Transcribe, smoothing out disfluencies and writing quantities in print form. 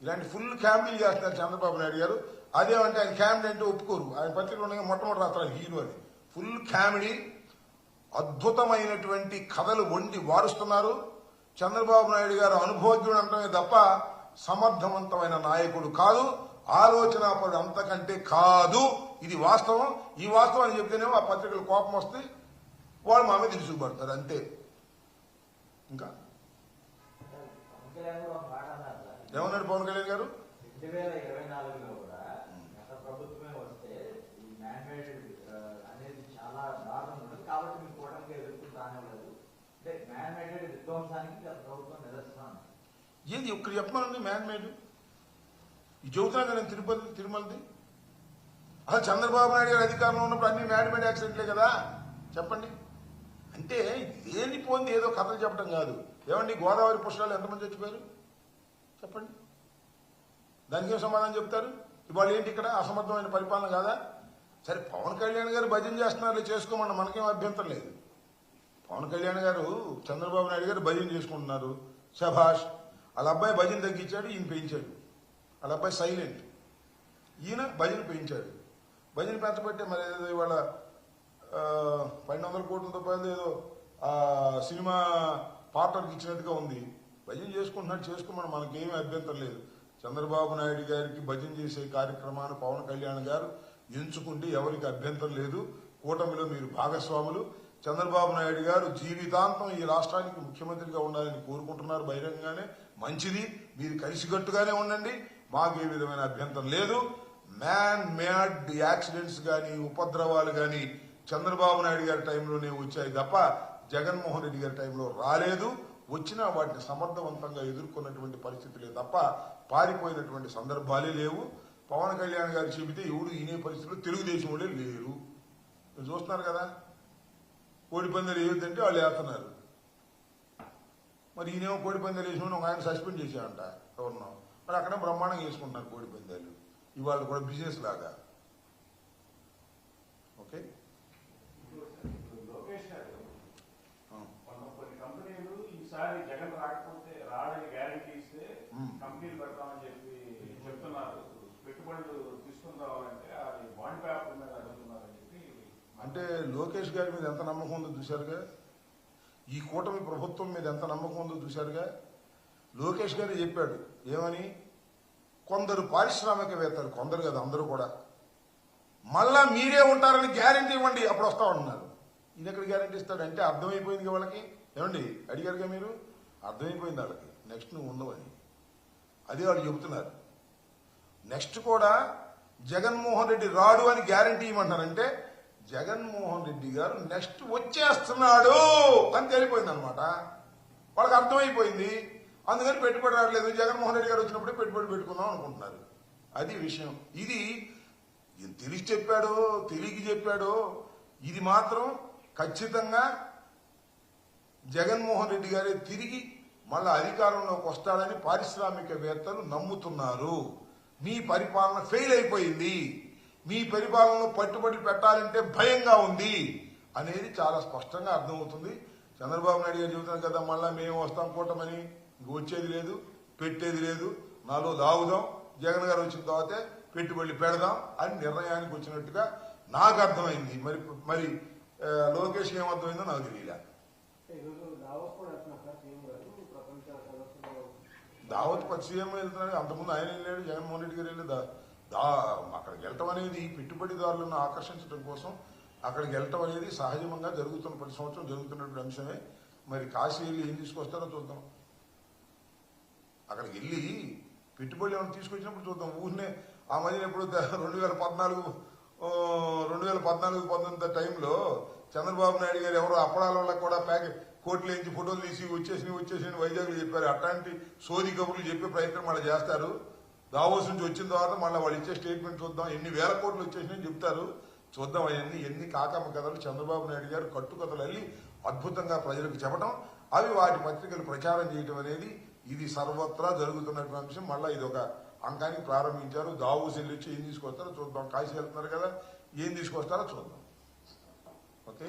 ఇలాంటి full comedy చేస్తున్నారు చంద్రబాబు నాయుడు గారు. అదేమంటే ఆయన కామెడీ అంటే ఒప్పుకోరు. ఆయన పత్రికలు ఉండగా మొట్టమొదటి రాత్రాలు హీరో అది. ఫుల్ కామెడీ, అద్భుతమైనటువంటి కథలు వండి వారుస్తున్నారు. చంద్రబాబు నాయుడు గారు అనుభవజ్ఞుడు అంటమే తప్ప సమర్థవంతమైన నాయకుడు కాదు, ఆలోచనాపరుడు అంతకంటే కాదు. ఇది వాస్తవం. ఈ వాస్తవాన్ని చెప్తేనేమో ఆ పత్రికలు కోపం వస్తే వాళ్ళు మా మీద తీసుకుపడతారు అంతే. ఇంకా ఏమన్నాడు పవన్ కళ్యాణ్ గారు? 2024లో కూడా గత ప్రభుత్వమే వస్తే ఈ మ్యాన్మేడ్ అనేది చాలా దారుణం ఉంటుంది కాబట్టి మీరు కూటమిగా ఎదుర్కొంటానే లేదు. అంటే మ్యాన్మేడ్ విధ్వంసానికి గత ప్రభుత్వం నిదర్శనం. ఏది ఒక్కరు చెప్పమనండి మ్యాన్మేడ్? ఈ చెబుతున్నా కదా తిరుమలది. అసలు చంద్రబాబు నాయుడు గారు అధికారంలో ఉన్నప్పుడు అన్ని మ్యాన్మేడ్ యాక్సిడెంట్లే కదా. చెప్పండి. అంటే లేనిపోయింది ఏదో కథలు చెప్పడం కాదు. ఏమండి గోదావరి పుష్కరాలు ఎంతమంది చచ్చిపోయారు చెప్పండి. దానికి ఏం సమాధానం చెప్తారు? ఇవాళ ఏంటి ఇక్కడ అసమర్థమైన పరిపాలన కాదా? సరే పవన్ కళ్యాణ్ గారు భజన చేస్తున్నారు, చేసుకోమన్నా మనకేం అభ్యంతరం లేదు. పవన్ కళ్యాణ్ గారు చంద్రబాబు నాయుడు గారు భజన చేసుకుంటున్నారు, శభాష్. వాళ్ళ అబ్బాయి భజన తగ్గించాడు, ఈయన పెంచాడు. వాళ్ళ అబ్బాయి సైలెంట్, ఈయన భజన పెంచాడు. భజన పెంచబట్టే మరి ఏదో ఇవాళ 1200 కోట్ల రూపాయలు ఏదో సినిమా పార్టర్కి ఇచ్చినట్టుగా ఉంది. భజన చేసుకుంటున్నాడు, చేసుకోమని మనకేమీ అభ్యంతరం లేదు. చంద్రబాబు నాయుడు గారికి భజన చేసే కార్యక్రమాన్ని పవన్ కళ్యాణ్ గారు ఎంచుకుంటే ఎవరికి అభ్యంతరం లేదు. కూటమిలో మీరు భాగస్వాములు. చంద్రబాబు నాయుడు గారు జీవితాంతం ఈ రాష్ట్రానికి ముఖ్యమంత్రిగా ఉండాలని కోరుకుంటున్నారు బహిరంగంగానే. మంచిది, మీరు కలిసికట్టుగానే ఉండండి, మాకు ఏ విధమైన అభ్యంతరం లేదు. మ్యాన్ మేడ్ యాక్సిడెంట్స్ కానీ ఉపద్రవాలు కానీ చంద్రబాబు నాయుడు గారి టైంలోనే వచ్చాయి తప్ప జగన్మోహన్ రెడ్డి గారి టైంలో రాలేదు. వచ్చినా వాటిని సమర్థవంతంగా ఎదుర్కొన్నటువంటి పరిస్థితులే తప్ప పారిపోయినటువంటి సందర్భాలే లేవు. పవన్ కళ్యాణ్ గారు చెబితే ఎవడు ఈనే పరిస్థితుల్లో తెలుగుదేశం వాళ్ళే లేరు. మీరు చూస్తున్నారు కదా, కోడి పందాలు వేయొద్దంటే వాళ్ళు వేస్తున్నారు. మరి ఈయనేమో కోడి పందాలు వేసిన ఒక ఆయన సస్పెండ్ చేశారంట ఎవరినో, మరి అక్కడ బ్రహ్మాండంగా వేసుకుంటున్నారు కోడి పందాలు. ఇవాళ కూడా బిజినెస్ లాగా. ఓకే, ఈసారి జగన్ రాకపోతే రాడని గ్యారంటీ ఇస్తే కంపెనీలు పెడతామని చెప్పి చెప్తున్నారు. పెట్టుబడులు తీసుకుని రావాలంటే అది బాండ్ పేపర్ మీద అడుగుతున్నారని చెప్పి. అంటే లోకేష్ గారి మీద ఎంత నమ్మకం ఉందో చూశారుగా, ఈ కూటమి ప్రభుత్వం మీద ఎంత నమ్మకం ఉందో చూశారుగా. లోకేష్ గారు చెప్పాడు ఏమని, కొందరు పారిశ్రామికవేత్తలు, కొందరు కదా అందరూ కూడా, మళ్ళా మీరే ఉంటారని గ్యారంటీ ఇవ్వండి అప్పుడు వస్తా ఉంటున్నారు. ఇది ఎక్కడ గ్యారంటీ ఇస్తాడు? అంటే అర్థమైపోయింది వాళ్ళకి. ఏమండి అడిగారుగా మీరు, అర్థమైపోయింది వాళ్ళకి నెక్స్ట్ నువ్వు ఉండవని. అదే వాళ్ళు చెబుతున్నారు. నెక్స్ట్ కూడా జగన్మోహన్ రెడ్డి రాడు అని గ్యారంటీ ఇవ్వమంటారంటే జగన్మోహన్ రెడ్డి గారు నెక్స్ట్ వచ్చేస్తున్నాడు అని తెలిపోయింది అనమాట. వాళ్ళకి అర్థమైపోయింది. అందుకని పెట్టుబడి రావట్లేదు, జగన్మోహన్ రెడ్డి గారు వచ్చినప్పుడే పెట్టుబడి పెట్టుకుందాం అనుకుంటున్నారు. అది విషయం. ఇది తెలిసి చెప్పాడో తెలియక చెప్పాడో, ఇది మాత్రం ఖచ్చితంగా జగన్మోహన్ రెడ్డి గారే తిరిగి మళ్ళా అధికారంలోకి వస్తాడని పారిశ్రామికవేత్తలు నమ్ముతున్నారు. మీ పరిపాలన ఫెయిల్ అయిపోయింది, మీ పరిపాలనలో పట్టుబడి పెట్టాలంటే భయంగా ఉంది అనేది చాలా స్పష్టంగా అర్థమవుతుంది. చంద్రబాబు నాయుడు గారు చెబుతున్నారు కదా, మళ్ళా మేము వస్తాం కూటమని, వచ్చేది లేదు పెట్టేది లేదు, నాలో దాగుదాం, జగన్ గారు వచ్చిన తర్వాతే పెట్టుబడి పెడదాం అని నిర్ణయానికి వచ్చినట్టుగా నాకు అర్థమైంది. మరి మరి లోకేష్ ఏమర్థమైందో నాకు తెలియలే. దావత్ సీఎం వెళ్తున్నాడు, అంతకుముందు ఆయన వెళ్ళాడు, జగన్మోహన్ రెడ్డి గారు వెళ్ళి అక్కడికి వెళ్ళటం అనేది పెట్టుబడిదారులను ఆకర్షించడం కోసం అక్కడికి వెళ్ళటం అనేది సహజంగా జరుగుతున్న ప్రతి సంవత్సరం జరుగుతున్నటువంటి అంశమే. మరి కాశీ వెళ్ళి ఏం తీసుకొస్తారో చూద్దాం. అక్కడికి వెళ్ళి పెట్టుబడి ఏమైనా తీసుకొచ్చినప్పుడు చూద్దాం. ఊరినే ఆ మధ్యన ఎప్పుడు 2014-19 టైంలో చంద్రబాబు నాయుడు గారు ఎవరో అప్పడాల వల్ల కూడా కోట్లు వేయించి ఫోటోలు తీసి వచ్చేసి వైజాగ్లో చెప్పారు. అట్లాంటి సోది కబుర్లు చెప్పే ప్రయత్నం మళ్ళీ చేస్తారు. దావోస్ నుంచి వచ్చిన తర్వాత మళ్ళీ వాళ్ళు ఇచ్చే స్టేట్మెంట్ చూద్దాం, ఎన్ని వేల కోట్లు వచ్చేసినాయని చెప్తారు. చూద్దాం అవన్నీ ఎన్ని కాకమ్మ కథలు చంద్రబాబు నాయుడు గారు కట్టుకథలు వెళ్ళి అద్భుతంగా ప్రజలకు చెప్పడం, అవి వాటి పత్రికలు ప్రచారం చేయడం అనేది ఇది సర్వత్రా జరుగుతున్నటువంటి అంశం. మళ్ళీ ఇది ఒక అంకానికి ప్రారంభించారు. దావోస్ వెళ్ళి వచ్చి ఏం తీసుకొస్తారో చూద్దాం. కాశీ వెళ్తున్నారు కదా, ఏం తీసుకొస్తారో చూద్దాం. ఓకే.